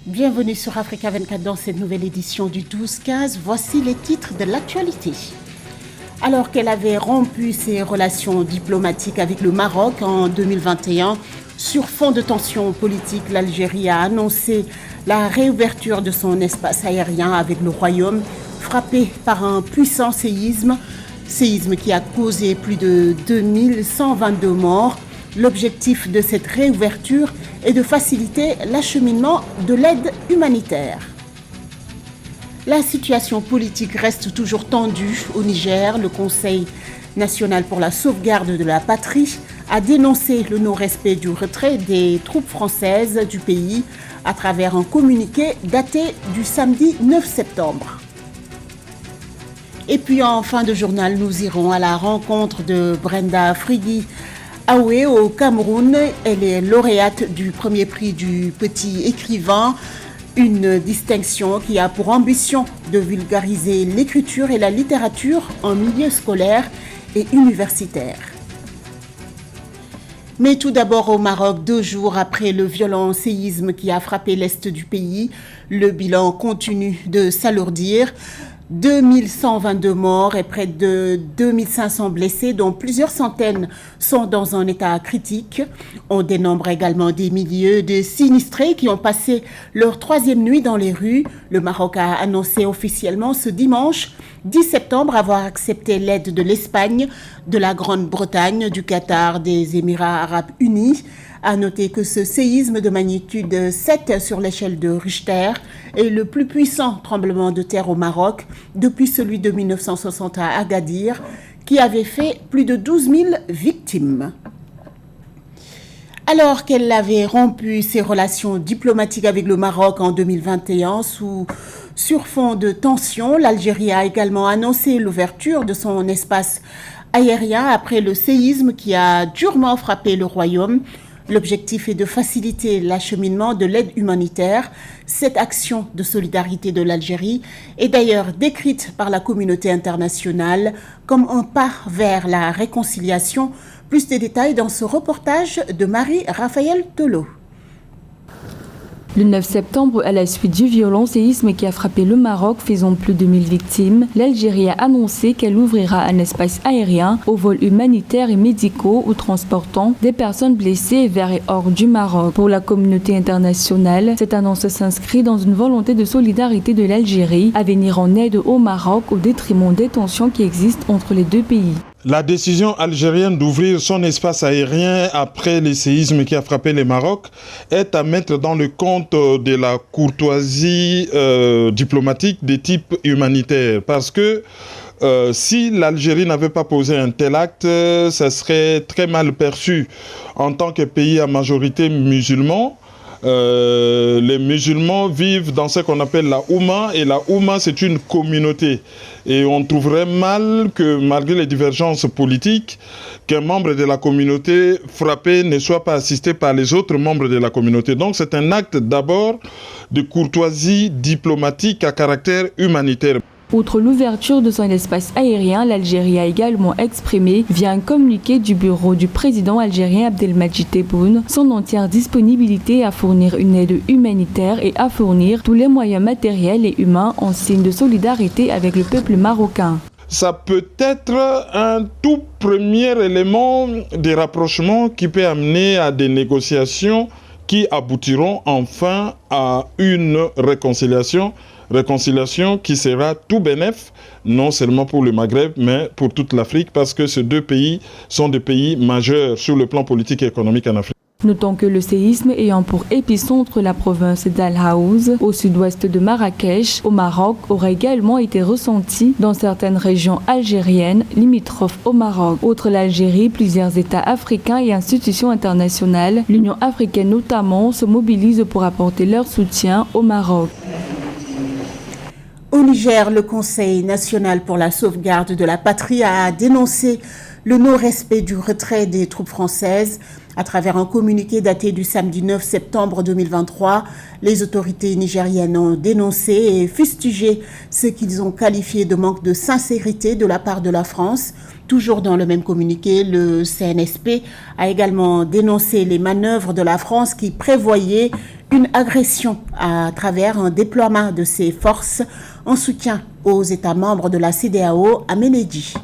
Bienvenue sur Africa 24 dans cette nouvelle édition du 12-15. Voici les titres de l'actualité. Alors qu'elle avait rompu ses relations diplomatiques avec le Maroc en 2021, sur fond de tensions politiques, l'Algérie a annoncé la réouverture de son espace aérien avec le Royaume, frappé par un puissant séisme qui a causé plus de 2122 morts. L'objectif de cette réouverture est de faciliter l'acheminement de l'aide humanitaire. La situation politique reste toujours tendue au Niger. Le Conseil national pour la sauvegarde de la patrie a dénoncé le non-respect du retrait des troupes françaises du pays à travers un communiqué daté du samedi 9 septembre. Et puis en fin de journal, nous irons à la rencontre de Brenda Frigui Aoué au Cameroun. Elle est lauréate du premier prix du petit écrivain, une distinction qui a pour ambition de vulgariser l'écriture et la littérature en milieu scolaire et universitaire. Mais tout d'abord au Maroc, 2 jours après le violent séisme qui a frappé l'est du pays, le bilan continue de s'alourdir. 2122 morts et près de 2500 blessés, dont plusieurs centaines sont dans un état critique. On dénombre également des milliers de sinistrés qui ont passé leur 3e nuit dans les rues. Le Maroc a annoncé officiellement ce dimanche 10 septembre avoir accepté l'aide de l'Espagne, de la Grande-Bretagne, du Qatar, des Émirats arabes unis. À noter que ce séisme de magnitude 7 sur l'échelle de Richter est le plus puissant tremblement de terre au Maroc depuis celui de 1960 à Agadir, qui avait fait plus de 12 000 victimes. Alors qu'elle avait rompu ses relations diplomatiques avec le Maroc en 2021 sur fond de tensions, l'Algérie a également annoncé l'ouverture de son espace aérien après le séisme qui a durement frappé le Royaume. L'objectif est de faciliter l'acheminement de l'aide humanitaire. Cette action de solidarité de l'Algérie est d'ailleurs décrite par la communauté internationale comme un pas vers la réconciliation. Plus de détails dans ce reportage de Marie-Raphaël Tolo. Le 9 septembre, à la suite du violent séisme qui a frappé le Maroc, faisant plus de 1000 victimes, l'Algérie a annoncé qu'elle ouvrira un espace aérien aux vols humanitaires et médicaux ou transportant des personnes blessées vers et hors du Maroc. Pour la communauté internationale, cette annonce s'inscrit dans une volonté de solidarité de l'Algérie à venir en aide au Maroc au détriment des tensions qui existent entre les deux pays. La décision algérienne d'ouvrir son espace aérien après le séisme qui a frappé le Maroc est à mettre dans le compte de la courtoisie diplomatique de type humanitaire. Parce que si l'Algérie n'avait pas posé un tel acte, ça serait très mal perçu. En tant que pays à majorité musulman, les musulmans vivent dans ce qu'on appelle la Oumma, et la Oumma c'est une communauté, et on trouverait mal que malgré les divergences politiques, qu'un membre de la communauté frappé ne soit pas assisté par les autres membres de la communauté. Donc c'est un acte d'abord de courtoisie diplomatique à caractère humanitaire. Outre l'ouverture de son espace aérien, l'Algérie a également exprimé, via un communiqué du bureau du président algérien Abdelmadjid Tebboune, son entière disponibilité à fournir une aide humanitaire et à fournir tous les moyens matériels et humains en signe de solidarité avec le peuple marocain. Ça peut être un tout premier élément de rapprochement qui peut amener à des négociations qui aboutiront enfin à une réconciliation qui sera tout bénef, non seulement pour le Maghreb, mais pour toute l'Afrique, parce que ces deux pays sont des pays majeurs sur le plan politique et économique en Afrique. Notons que le séisme ayant pour épicentre la province d'Al Haouz, au sud-ouest de Marrakech, au Maroc, aurait également été ressenti dans certaines régions algériennes limitrophes au Maroc. Outre l'Algérie, plusieurs États africains et institutions internationales, l'Union africaine notamment, se mobilisent pour apporter leur soutien au Maroc. Au Niger, le Conseil national pour la sauvegarde de la patrie a dénoncé le non-respect du retrait des troupes françaises. À travers un communiqué daté du samedi 9 septembre 2023, les autorités nigériennes ont dénoncé et fustigé ce qu'ils ont qualifié de manque de sincérité de la part de la France. Toujours dans le même communiqué, le CNSP a également dénoncé les manœuvres de la France qui prévoyaient une agression à travers un déploiement de ses forces en soutien aux États membres de la CEDEAO à Ménédi.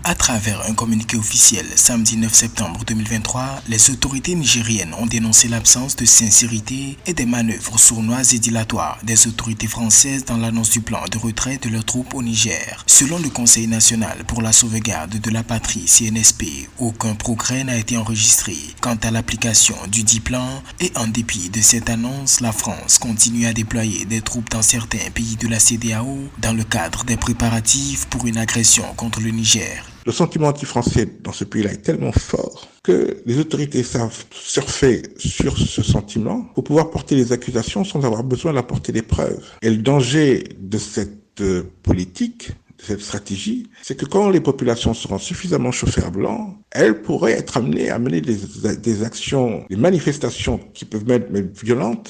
À travers un communiqué officiel, samedi 9 septembre 2023, les autorités nigériennes ont dénoncé l'absence de sincérité et des manœuvres sournoises et dilatoires des autorités françaises dans l'annonce du plan de retrait de leurs troupes au Niger. Selon le Conseil national pour la sauvegarde de la patrie CNSP, aucun progrès n'a été enregistré quant à l'application du dit plan et en dépit de cette annonce, la France continue à déployer des troupes dans certains pays de la CEDEAO dans le cadre des préparatifs pour une agression contre le Niger. Le sentiment anti-français dans ce pays-là est tellement fort que les autorités savent surfer sur ce sentiment pour pouvoir porter les accusations sans avoir besoin d'apporter des preuves. Et le danger de cette politique, de cette stratégie, c'est que quand les populations seront suffisamment chauffées à blanc, elles pourraient être amenées à mener des actions, des manifestations qui peuvent être violentes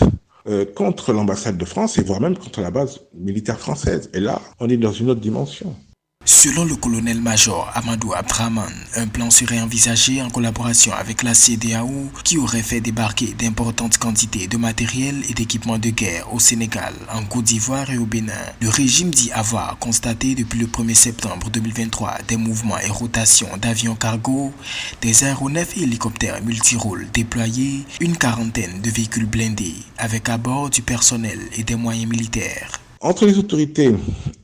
contre l'ambassade de France et voire même contre la base militaire française. Et là, on est dans une autre dimension. Selon le colonel-major Amadou Abdraman, un plan serait envisagé en collaboration avec la CEDEAO qui aurait fait débarquer d'importantes quantités de matériel et d'équipements de guerre au Sénégal, en Côte d'Ivoire et au Bénin. Le régime dit avoir constaté depuis le 1er septembre 2023 des mouvements et rotations d'avions cargo, des aéronefs et hélicoptères multirôles déployés, une quarantaine de véhicules blindés avec à bord du personnel et des moyens militaires. Entre les autorités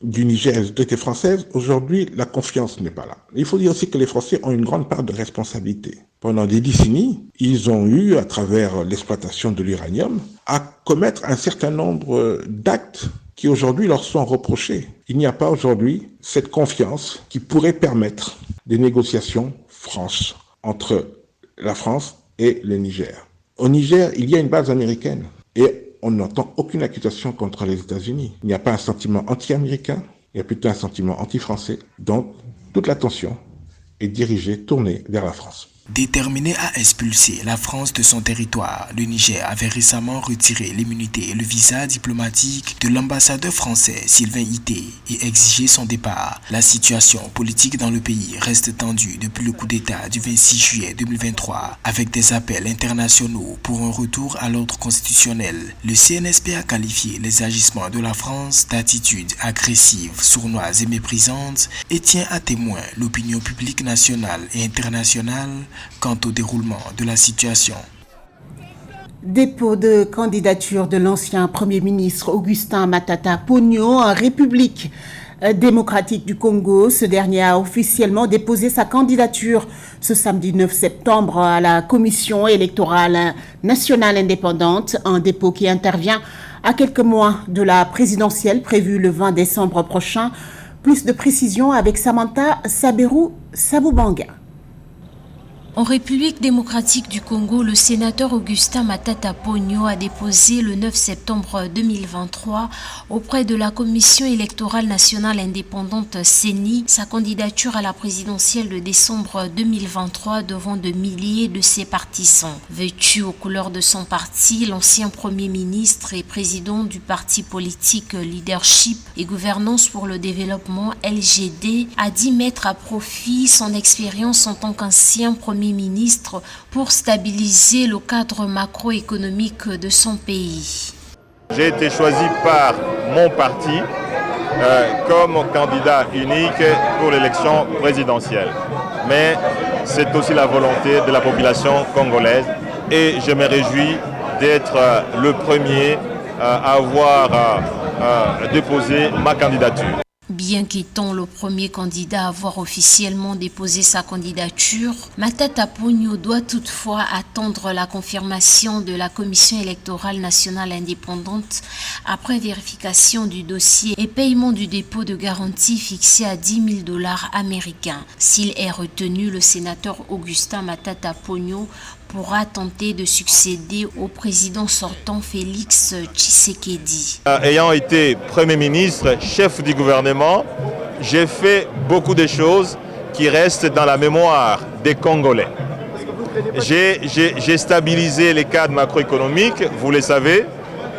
du Niger et les autorités françaises, aujourd'hui, la confiance n'est pas là. Il faut dire aussi que les Français ont une grande part de responsabilité. Pendant des décennies, ils ont eu, à travers l'exploitation de l'uranium, à commettre un certain nombre d'actes qui aujourd'hui leur sont reprochés. Il n'y a pas aujourd'hui cette confiance qui pourrait permettre des négociations franches entre la France et le Niger. Au Niger, il y a une base américaine et on n'entend aucune accusation contre les États-Unis. Il n'y a pas un sentiment anti-américain, il y a plutôt un sentiment anti-français. Donc, toute l'attention est dirigée, tournée vers la France. Déterminé à expulser la France de son territoire, le Niger avait récemment retiré l'immunité et le visa diplomatique de l'ambassadeur français Sylvain Ité et exigé son départ. La situation politique dans le pays reste tendue depuis le coup d'État du 26 juillet 2023 avec des appels internationaux pour un retour à l'ordre constitutionnel. Le CNSP a qualifié les agissements de la France d'attitudes agressives, sournoises et méprisantes et tient à témoin l'opinion publique nationale et internationale quant au déroulement de la situation. Dépôt de candidature de l'ancien Premier ministre Augustin Matata Ponyo en République démocratique du Congo. Ce dernier a officiellement déposé sa candidature ce samedi 9 septembre à la Commission électorale nationale indépendante, un dépôt qui intervient à quelques mois de la présidentielle prévue le 20 décembre prochain. Plus de précisions avec Samantha Saberou Saboubanga. En République démocratique du Congo, le sénateur Augustin Matata Ponyo a déposé le 9 septembre 2023 auprès de la Commission électorale nationale indépendante CENI sa candidature à la présidentielle de décembre 2023 devant de milliers de ses partisans. Vêtu aux couleurs de son parti, l'ancien Premier ministre et président du parti politique Leadership et Gouvernance pour le Développement LGD a dit mettre à profit son expérience en tant qu'ancien Premier ministre pour stabiliser le cadre macroéconomique de son pays. J'ai été choisi par mon parti comme candidat unique pour l'élection présidentielle. Mais c'est aussi la volonté de la population congolaise et je me réjouis d'être le premier à avoir déposé ma candidature. Bien qu'étant le premier candidat à avoir officiellement déposé sa candidature, Matata Ponyo doit toutefois attendre la confirmation de la Commission électorale nationale indépendante après vérification du dossier et paiement du dépôt de garantie fixé à $10 000 américains. S'il est retenu, le sénateur Augustin Matata Ponyo pourra tenter de succéder au président sortant Félix Tshisekedi. Ayant été Premier ministre, chef du gouvernement, j'ai fait beaucoup de choses qui restent dans la mémoire des Congolais. J'ai stabilisé les cadres macroéconomiques, vous le savez.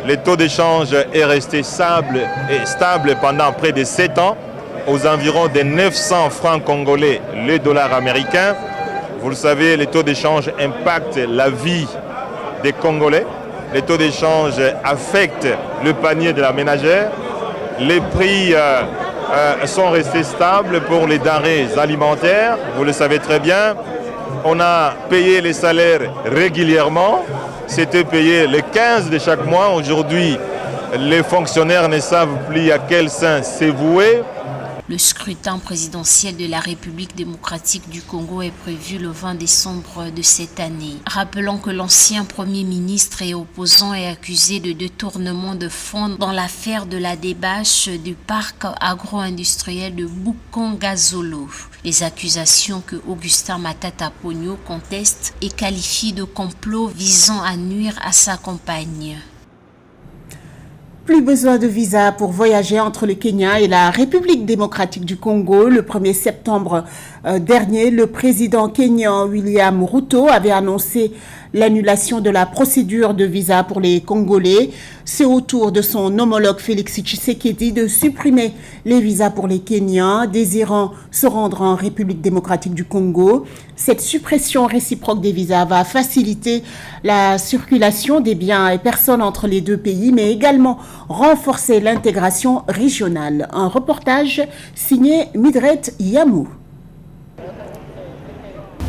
Le taux d'échange est resté stable pendant près de 7 ans, aux environs des 900 francs congolais le dollar américain. Vous le savez, les taux d'échange impactent la vie des Congolais. Les taux d'échange affectent le panier de la ménagère. Les prix sont restés stables pour les denrées alimentaires. Vous le savez très bien. On a payé les salaires régulièrement. C'était payé le 15 de chaque mois. Aujourd'hui, les fonctionnaires ne savent plus à quel sein se vouer. Le scrutin présidentiel de la République démocratique du Congo est prévu le 20 décembre de cette année. Rappelons que l'ancien Premier ministre et opposant est accusé de détournement de fonds dans l'affaire de la débâche du parc agro-industriel de Bukongazolo. Les accusations que Augustin Matata Ponyo conteste et qualifie de complot visant à nuire à sa compagne. Plus besoin de visa pour voyager entre le Kenya et la République démocratique du Congo. Le 1er septembre dernier, le président kényan William Ruto avait annoncé l'annulation de la procédure de visa pour les Congolais. C'est au tour de son homologue Félix Tshisekedi de supprimer les visas pour les Kenyans désirant se rendre en République démocratique du Congo. Cette suppression réciproque des visas va faciliter la circulation des biens et personnes entre les deux pays, mais également renforcer l'intégration régionale. Un reportage signé Midret Yamou.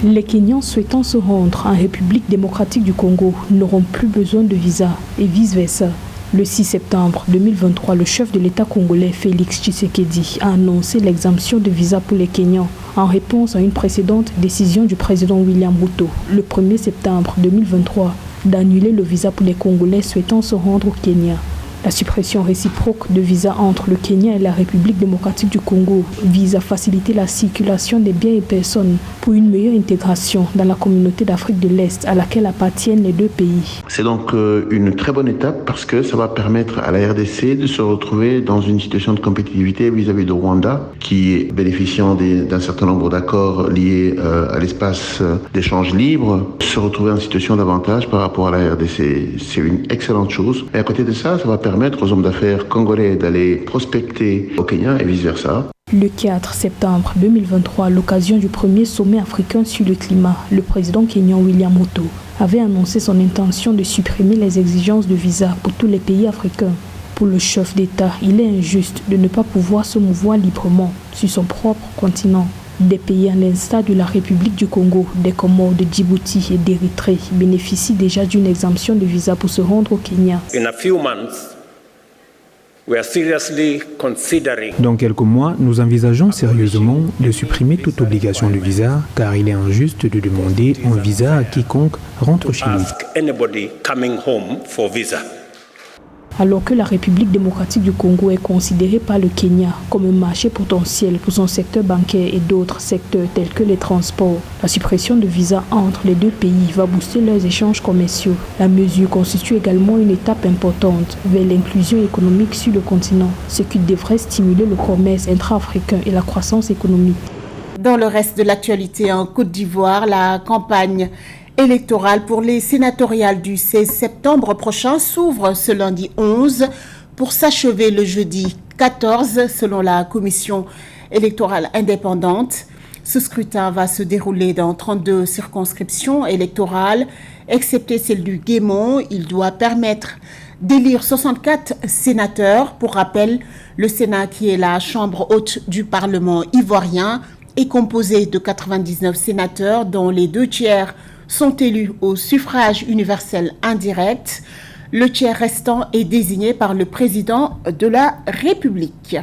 Les Kenyans souhaitant se rendre en République démocratique du Congo n'auront plus besoin de visa et vice-versa. Le 6 septembre 2023, le chef de l'État congolais Félix Tshisekedi a annoncé l'exemption de visa pour les Kenyans en réponse à une précédente décision du président William Ruto le 1er septembre 2023 d'annuler le visa pour les Congolais souhaitant se rendre au Kenya. La suppression réciproque de visa entre le Kenya et la République démocratique du Congo vise à faciliter la circulation des biens et personnes pour une meilleure intégration dans la communauté d'Afrique de l'Est à laquelle appartiennent les deux pays. C'est donc une très bonne étape parce que ça va permettre à la RDC de se retrouver dans une situation de compétitivité vis-à-vis de Rwanda qui, bénéficiant d'un certain nombre d'accords liés à l'espace d'échange libre, se retrouver en situation d'avantage par rapport à la RDC. C'est une excellente chose. Et à côté de ça, ça va permettre aux hommes d'affaires congolais d'aller prospecter au Kenya et vice-versa. Le 4 septembre 2023, à l'occasion du premier sommet africain sur le climat, le président kényan William Ruto avait annoncé son intention de supprimer les exigences de visa pour tous les pays africains. Pour le chef d'État, il est injuste de ne pas pouvoir se mouvoir librement sur son propre continent. Des pays à l'instar de la République du Congo, des Comores, de Djibouti et d'Érythrée bénéficient déjà d'une exemption de visa pour se rendre au Kenya. Dans quelques mois, nous envisageons sérieusement de supprimer toute obligation de visa car il est injuste de demander un visa à quiconque rentre chez lui. Alors que la République démocratique du Congo est considérée par le Kenya comme un marché potentiel pour son secteur bancaire et d'autres secteurs tels que les transports, la suppression de visas entre les deux pays va booster leurs échanges commerciaux. La mesure constitue également une étape importante vers l'inclusion économique sur le continent, ce qui devrait stimuler le commerce intra-africain et la croissance économique. Dans le reste de l'actualité en Côte d'Ivoire, la campagne électorale pour les sénatoriales du 16 septembre prochain s'ouvre ce lundi 11 pour s'achever le jeudi 14 selon la commission électorale indépendante. Ce scrutin va se dérouler dans 32 circonscriptions électorales, excepté celle du Guémont. Il doit permettre d'élire 64 sénateurs. Pour rappel, le Sénat, qui est la chambre haute du Parlement ivoirien, est composé de 99 sénateurs dont les 2 tiers sont élus au suffrage universel indirect. Le tiers restant est désigné par le président de la République.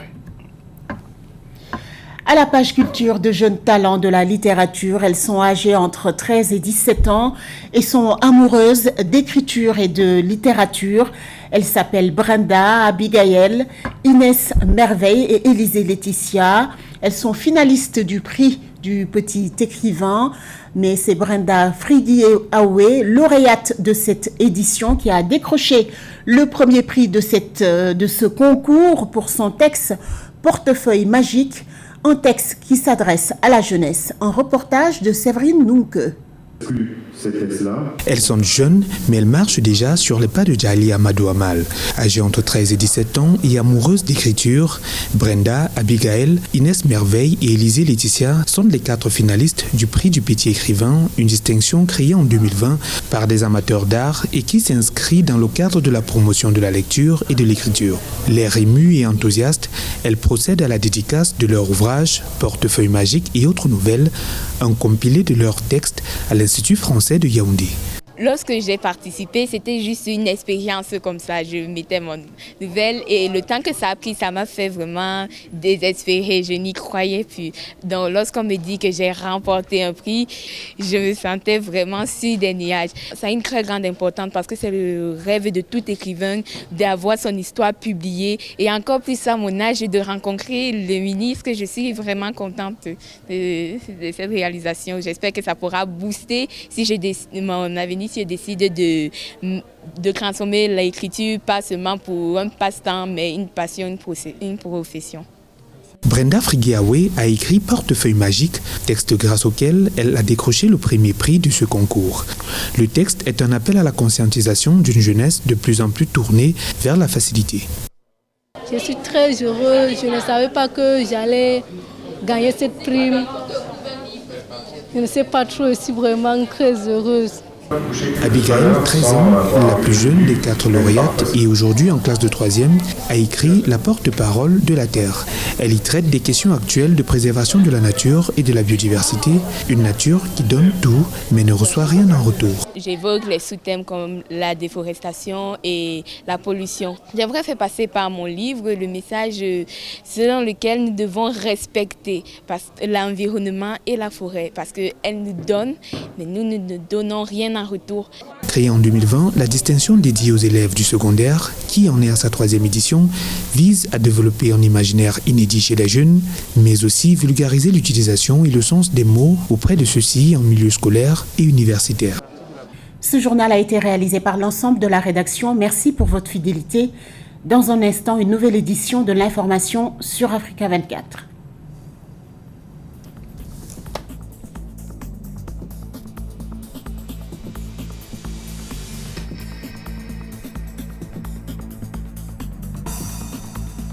À la page culture, de jeunes talents de la littérature. Elles sont âgées entre 13 et 17 ans et sont amoureuses d'écriture et de littérature. Elles s'appellent Brenda, Abigail, Inès Merveille et Élisée Laetitia. Elles sont finalistes du prix du petit écrivain, mais c'est Brenda Fridi-Aoué, lauréate de cette édition, qui a décroché le premier prix de ce concours pour son texte Portefeuille magique, un texte qui s'adresse à la jeunesse. Un reportage de Séverine Nunke. Elles sont jeunes, mais elles marchent déjà sur les pas de Djali Amadou Amal. Âgées entre 13 et 17 ans et amoureuses d'écriture, Brenda, Abigail, Inès Merveille et Élisée Laetitia sont les 4 finalistes du prix du petit écrivain, une distinction créée en 2020 par des amateurs d'art et qui s'inscrit dans le cadre de la promotion de la lecture et de l'écriture. L'air ému et enthousiaste, elles procèdent à la dédicace de leur ouvrage, Portefeuille magique et autres nouvelles, un compilé de leurs textes à l'Institut français de Yaoundé. Lorsque j'ai participé, c'était juste une expérience comme ça. Je mettais mon nouvelle et le temps que ça a pris, ça m'a fait vraiment désespérer. Je n'y croyais plus. Donc lorsqu'on me dit que j'ai remporté un prix, je me sentais vraiment sur des nuages. Ça a une très grande importance parce que c'est le rêve de tout écrivain d'avoir son histoire publiée. Et encore plus à mon âge, de rencontrer le ministre. Je suis vraiment contente de cette réalisation. J'espère que ça pourra booster si mon avenir. Si je décide de transformer l'écriture pas seulement pour un passe-temps, mais une passion, une profession. Brenda Friguiawe a écrit Portefeuille magique, texte grâce auquel elle a décroché le premier prix de ce concours. Le texte est un appel à la conscientisation d'une jeunesse de plus en plus tournée vers la facilité. Je suis très heureuse, je ne savais pas que j'allais gagner cette prime. Je ne sais pas trop, je suis vraiment très heureuse. Abigail, 13 ans, la plus jeune des 4 lauréates et aujourd'hui en classe de 3e, a écrit La porte-parole de la Terre. Elle y traite des questions actuelles de préservation de la nature et de la biodiversité, une nature qui donne tout mais ne reçoit rien en retour. J'évoque les sous-thèmes comme la déforestation et la pollution. J'aimerais faire passer par mon livre le message selon lequel nous devons respecter l'environnement et la forêt parce qu'elles nous donnent, mais nous ne donnons rien en retour. Créée en 2020, la distinction dédiée aux élèves du secondaire, qui en est à sa 3e édition, vise à développer un imaginaire inédit chez les jeunes, mais aussi vulgariser l'utilisation et le sens des mots auprès de ceux-ci en milieu scolaire et universitaire. Ce journal a été réalisé par l'ensemble de la rédaction. Merci pour votre fidélité. Dans un instant, une nouvelle édition de l'information sur Africa 24.